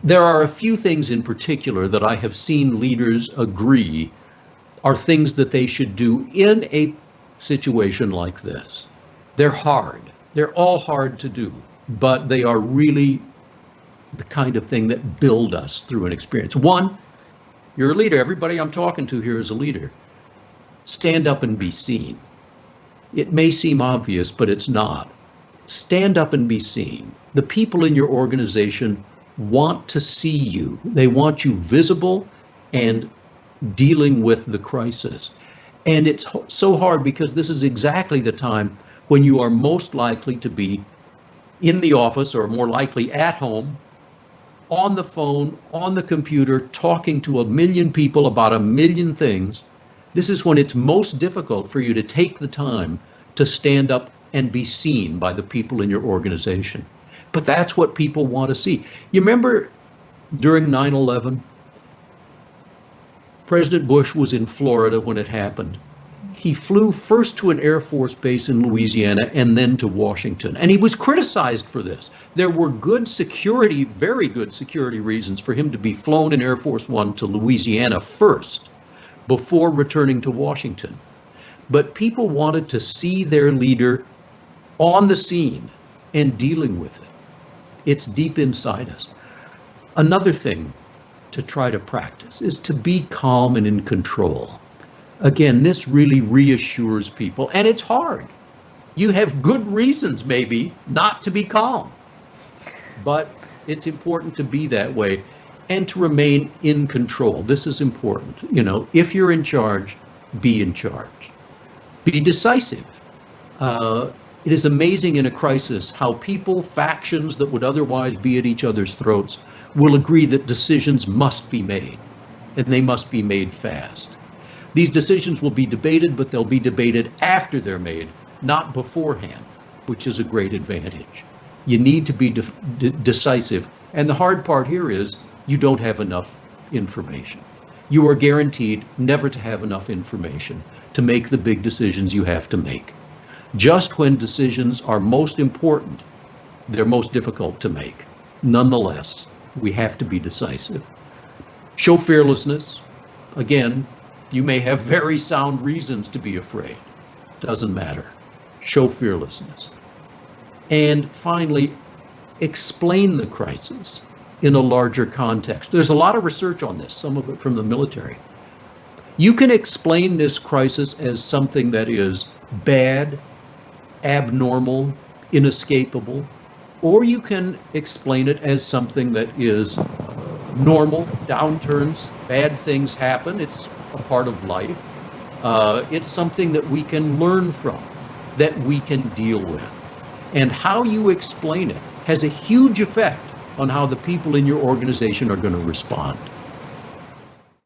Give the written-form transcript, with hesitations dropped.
There are a few things in particular that I have seen leaders agree are things that they should do in a situation like this. They're hard. They're all hard to do, but they are really the kind of thing that build us through an experience. One, you're a leader. Everybody I'm talking to here is a leader. Stand up and be seen. It may seem obvious, but it's not. Stand up and be seen. The people in your organization want to see you. They want you visible and dealing with the crisis. And it's so hard because this is exactly the time when you are most likely to be in the office, or more likely at home, on the phone, on the computer, talking to a million people about a million things. This is when it's most difficult for you to take the time to stand up and be seen by the people in your organization. But that's what people want to see. You remember during 9/11, President Bush was in Florida when it happened. He flew first to an Air Force base in Louisiana and then to Washington. And he was criticized for this. There were good security, very good security reasons for him to be flown in Air Force One to Louisiana first before returning to Washington. But people wanted to see their leader on the scene and dealing with it. It's deep inside us. Another thing to try to practice is to be calm and in control. Again, this really reassures people, and it's hard. You have good reasons, maybe, not to be calm, but it's important to be that way and to remain in control. This is important. You know, if you're in charge, be in charge. Be decisive. It is amazing in a crisis how people, factions that would otherwise be at each other's throats, will agree that decisions must be made, and they must be made fast. These decisions will be debated, but they'll be debated after they're made, not beforehand, which is a great advantage. You need to be decisive. And the hard part here is you don't have enough information. You are guaranteed never to have enough information to make the big decisions you have to make. Just when decisions are most important, they're most difficult to make. Nonetheless, we have to be decisive. Show fearlessness. Again, you may have very sound reasons to be afraid. Doesn't matter. Show fearlessness. And finally, explain the crisis in a larger context. There's a lot of research on this, some of it from the military. You can explain this crisis as something that is bad, abnormal, inescapable, or you can explain it as something that is normal, downturns, bad things happen, it's a part of life. It's something that we can learn from, that we can deal with. And how you explain it has a huge effect on how the people in your organization are going to respond.